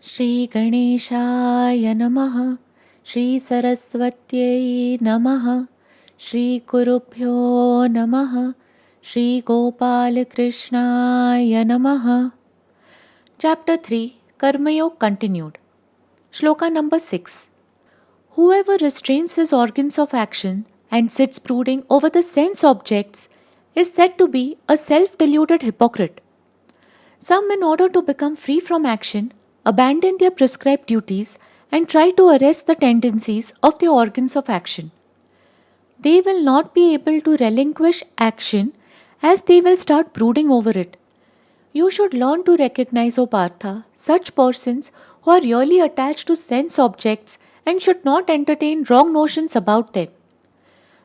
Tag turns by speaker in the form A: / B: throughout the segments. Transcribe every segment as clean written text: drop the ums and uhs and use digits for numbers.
A: Shri Ganeshaya Namaha, Shri Saraswatyai Namaha, Shri Gurubhyo Namaha, Shri Gopal Krishnaya Namaha. Chapter 3 Karma Yoga continued. Shloka number 6. Whoever restrains his organs of action and sits brooding over the sense objects is said to be a self-deluded hypocrite. Some, in order to become free from action, abandon their prescribed duties and try to arrest the tendencies of the organs of action. They will not be able to relinquish action as they will start brooding over it. You should learn to recognize, O Bhavartha, such persons who are really attached to sense objects and should not entertain wrong notions about them.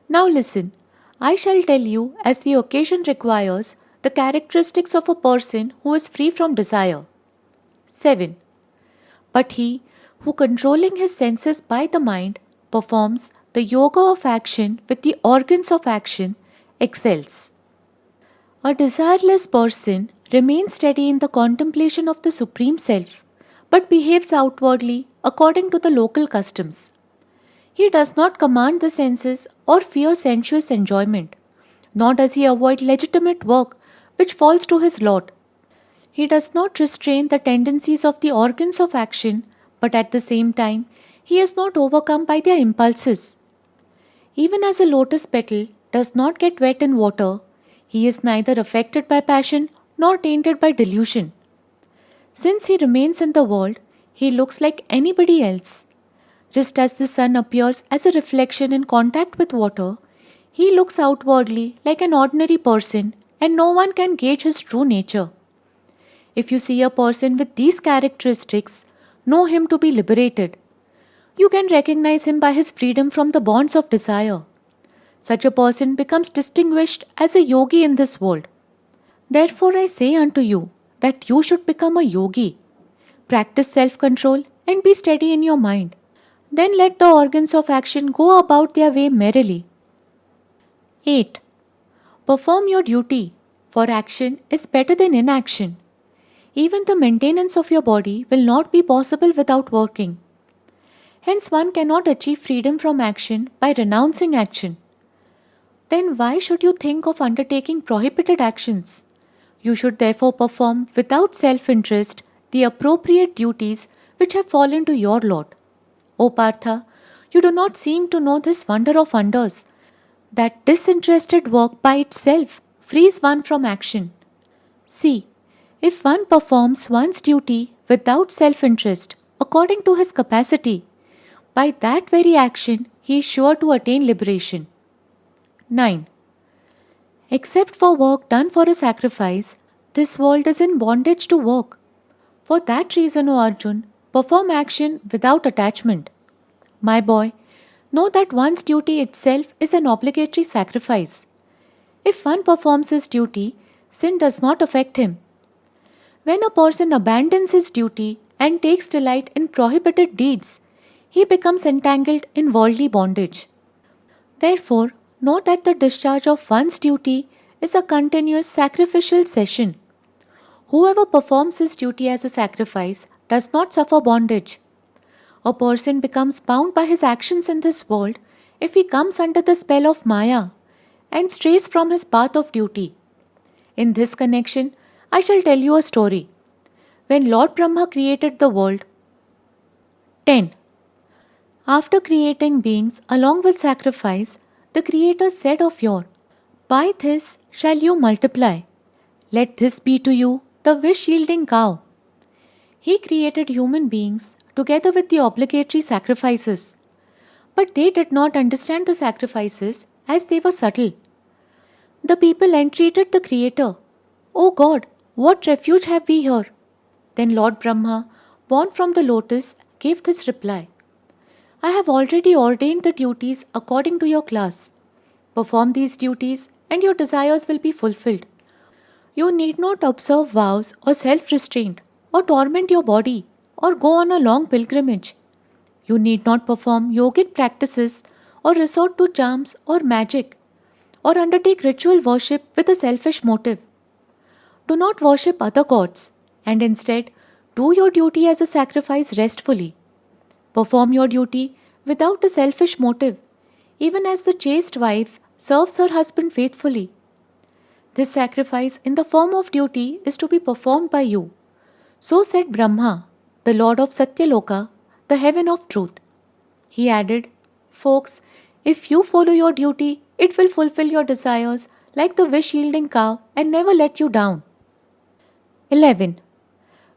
A: Now listen, I shall tell you, as the occasion requires, the characteristics of a person who is free from desire. 7. But he who, controlling his senses by the mind, performs the yoga of action with the organs of action, excels. A desireless person remains steady in the contemplation of the Supreme Self, but behaves outwardly according to the local customs. He does not command the senses or fear sensuous enjoyment, nor does he avoid legitimate work which falls to his lot. He does not restrain the tendencies of the organs of action, but at the same time, he is not overcome by their impulses. Even as a lotus petal does not get wet in water, he is neither affected by passion nor tainted by delusion. Since he remains in the world, he looks like anybody else. Just as the sun appears as a reflection in contact with water, he looks outwardly like an ordinary person and no one can gauge his true nature. If you see a person with these characteristics, know him to be liberated. You can recognize him by his freedom from the bonds of desire. Such a person becomes distinguished as a yogi in this world. Therefore I say unto you that you should become a yogi. Practice self-control and be steady in your mind. Then let the organs of action go about their way merrily. 8. Perform your duty, for action is better than inaction. Even the maintenance of your body will not be possible without working. Hence one cannot achieve freedom from action by renouncing action. Then why should you think of undertaking prohibited actions? You should therefore perform without self-interest the appropriate duties which have fallen to your lot. O Partha, you do not seem to know this wonder of wonders, that disinterested work by itself frees one from action. See, if one performs one's duty without self-interest according to his capacity, by that very action he is sure to attain liberation. 9. Except for work done for a sacrifice, this world is in bondage to work. For that reason, O Arjun, perform action without attachment. My boy, know that one's duty itself is an obligatory sacrifice. If one performs his duty, sin does not affect him. When a person abandons his duty and takes delight in prohibited deeds, he becomes entangled in worldly bondage. Therefore, know that the discharge of one's duty is a continuous sacrificial session. Whoever performs his duty as a sacrifice does not suffer bondage. A person becomes bound by his actions in this world if he comes under the spell of Maya and strays from his path of duty. In this connection, I shall tell you a story. When Lord Brahma created the world. 10. After creating beings along with sacrifice, the Creator said of yore, by this shall you multiply. Let this be to you the wish-yielding cow. He created human beings together with the obligatory sacrifices. But they did not understand the sacrifices as they were subtle. The people entreated the Creator, O God, what refuge have we here? Then Lord Brahma, born from the lotus, gave this reply. I have already ordained the duties according to your class. Perform these duties and your desires will be fulfilled. You need not observe vows or self-restraint or torment your body or go on a long pilgrimage. You need not perform yogic practices or resort to charms or magic or undertake ritual worship with a selfish motive. Do not worship other gods and instead Do your duty as a sacrifice restfully. Perform your duty without a selfish motive, even as the chaste wife serves her husband faithfully. This sacrifice in the form of duty is to be performed by you. So said Brahma, the Lord of Satyaloka, the heaven of truth. He added, folks, if you follow your duty, it will fulfill your desires like the wish-yielding cow and never let you down. 11.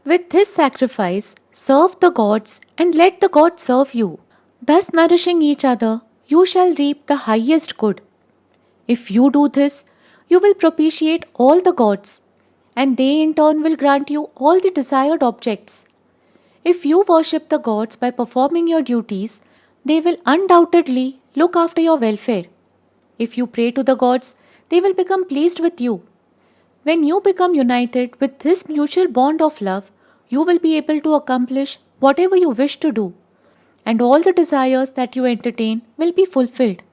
A: With this sacrifice, serve the gods and let the gods serve you. Thus nourishing each other, you shall reap the highest good. If you do this, you will propitiate all the gods, and they in turn will grant you all the desired objects. If you worship the gods by performing your duties, they will undoubtedly look after your welfare. If you pray to the gods, they will become pleased with you. When you become united with this mutual bond of love, you will be able to accomplish whatever you wish to do, and all the desires that you entertain will be fulfilled.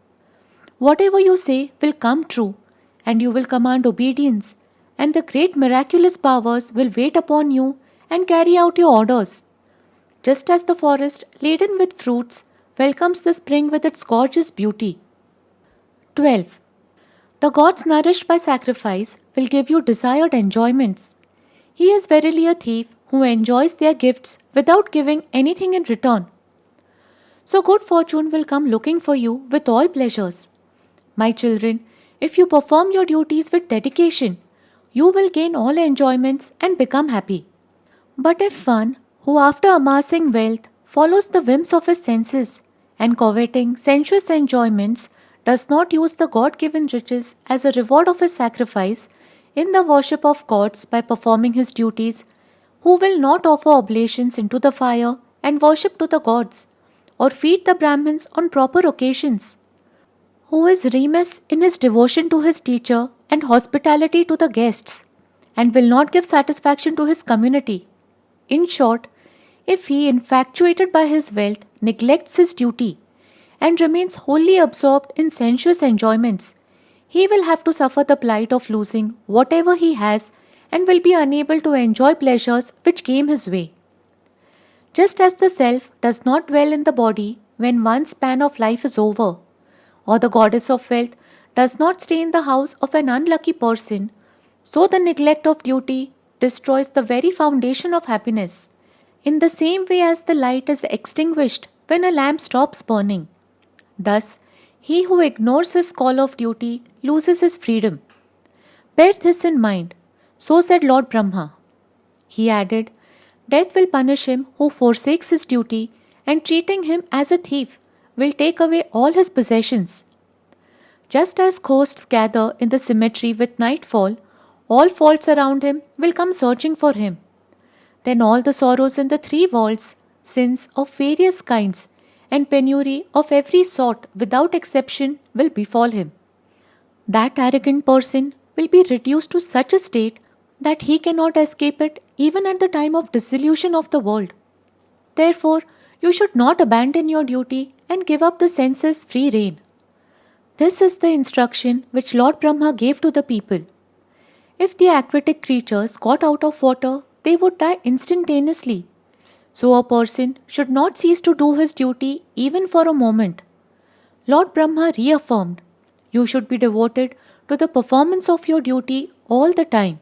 A: Whatever you say will come true, and you will command obedience, and the great miraculous powers will wait upon you and carry out your orders. Just as the forest laden with fruits welcomes the spring with its gorgeous beauty. 12. The gods nourished by sacrifice will give you desired enjoyments. He is verily a thief who enjoys their gifts without giving anything in return. So good fortune will come looking for you with all pleasures. My children, if you perform your duties with dedication, you will gain all enjoyments and become happy. But if one who after amassing wealth follows the whims of his senses and coveting sensuous enjoyments does not use the God-given riches as a reward of his sacrifice in the worship of gods by performing his duties, who will not offer oblations into the fire and worship to the gods, or feed the Brahmins on proper occasions, who is remiss in his devotion to his teacher and hospitality to the guests, and will not give satisfaction to his community. In short, if he, infatuated by his wealth, neglects his duty and remains wholly absorbed in sensuous enjoyments, he will have to suffer the plight of losing whatever he has and will be unable to enjoy pleasures which came his way. Just as the self does not dwell in the body when one's span of life is over, or the goddess of wealth does not stay in the house of an unlucky person, so the neglect of duty destroys the very foundation of happiness, in the same way as the light is extinguished when a lamp stops burning. Thus, he who ignores his call of duty loses his freedom. Bear this in mind. So said Lord Brahma. He added, death will punish him who forsakes his duty, and treating him as a thief will take away all his possessions. Just as ghosts gather in the cemetery with nightfall, all faults around him will come searching for him. Then all the sorrows in the three worlds, sins of various kinds, and penury of every sort without exception will befall him. That arrogant person will be reduced to such a state that he cannot escape it even at the time of dissolution of the world. Therefore, you should not abandon your duty and give up the senses free rein. This is the instruction which Lord Brahma gave to the people. If the aquatic creatures got out of water, they would die instantaneously. So a person should not cease to do his duty even for a moment. Lord Brahma reaffirmed, you should be devoted to the performance of your duty all the time.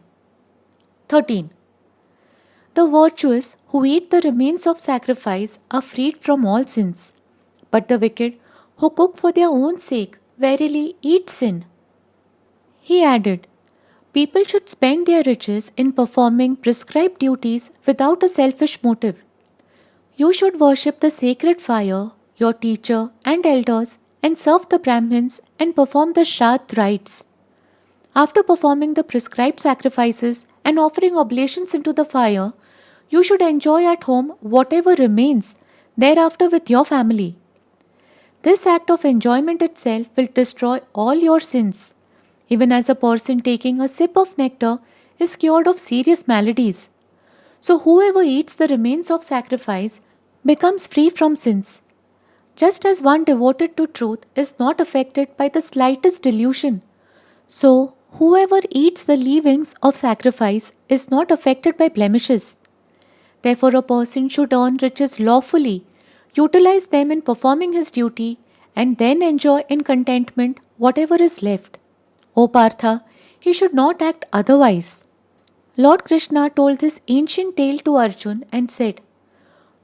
A: 13. The virtuous who eat the remains of sacrifice are freed from all sins, but the wicked who cook for their own sake verily eat sin. He added, people should spend their riches in performing prescribed duties without a selfish motive. You should worship the sacred fire, your teacher and elders, and serve the Brahmins and perform the Shraddh rites. After performing the prescribed sacrifices and offering oblations into the fire, you should enjoy at home whatever remains thereafter with your family. This act of enjoyment itself will destroy all your sins, even as a person taking a sip of nectar is cured of serious maladies. So whoever eats the remains of sacrifice becomes free from sins. Just as one devoted to truth is not affected by the slightest delusion, so whoever eats the leavings of sacrifice is not affected by blemishes. Therefore, a person should earn riches lawfully, utilize them in performing his duty, and then enjoy in contentment whatever is left. O Partha, he should not act otherwise. Lord Krishna told this ancient tale to Arjun and said,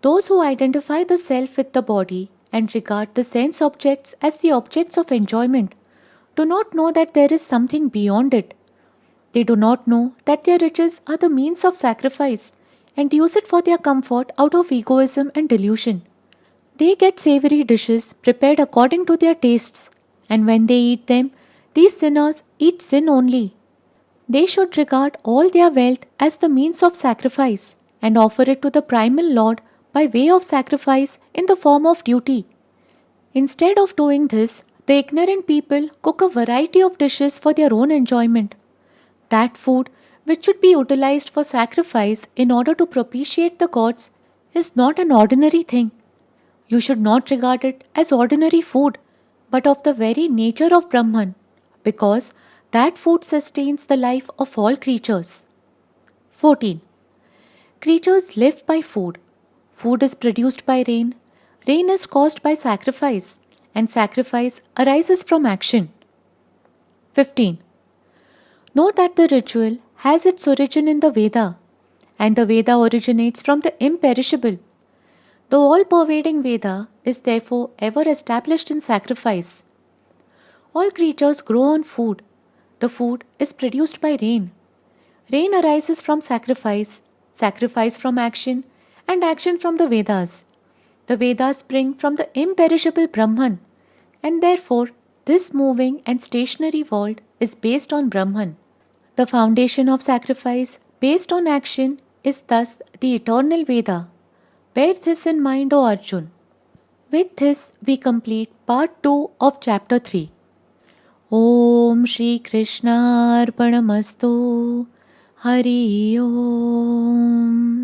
A: "Those who identify the self with the body and regard the sense objects as the objects of enjoyment do not know that there is something beyond it. They do not know that their riches are the means of sacrifice and use it for their comfort out of egoism and delusion. They get savory dishes prepared according to their tastes, and when they eat them, these sinners eat sin only. They should regard all their wealth as the means of sacrifice and offer it to the primal Lord by way of sacrifice in the form of duty. Instead of doing this, the ignorant people cook a variety of dishes for their own enjoyment. That food, which should be utilized for sacrifice in order to propitiate the gods, is not an ordinary thing. You should not regard it as ordinary food, but of the very nature of Brahman, because that food sustains the life of all creatures." 14. Creatures live by food. Food is produced by rain. Rain is caused by sacrifice, and sacrifice arises from action. 15. Know that the ritual has its origin in the Veda, and the Veda originates from the imperishable. The all-pervading Veda is therefore ever established in sacrifice. All creatures grow on food. The food is produced by rain. Rain arises from sacrifice, sacrifice from action, and action from the Vedas. The Vedas spring from the imperishable Brahman, and therefore this moving and stationary world is based on Brahman. The foundation of sacrifice based on action is thus the eternal Veda. Bear this in mind, O Arjun. With this, we complete part 2 of chapter 3. Om Shri Krishna Arpanamastu. Hari Om.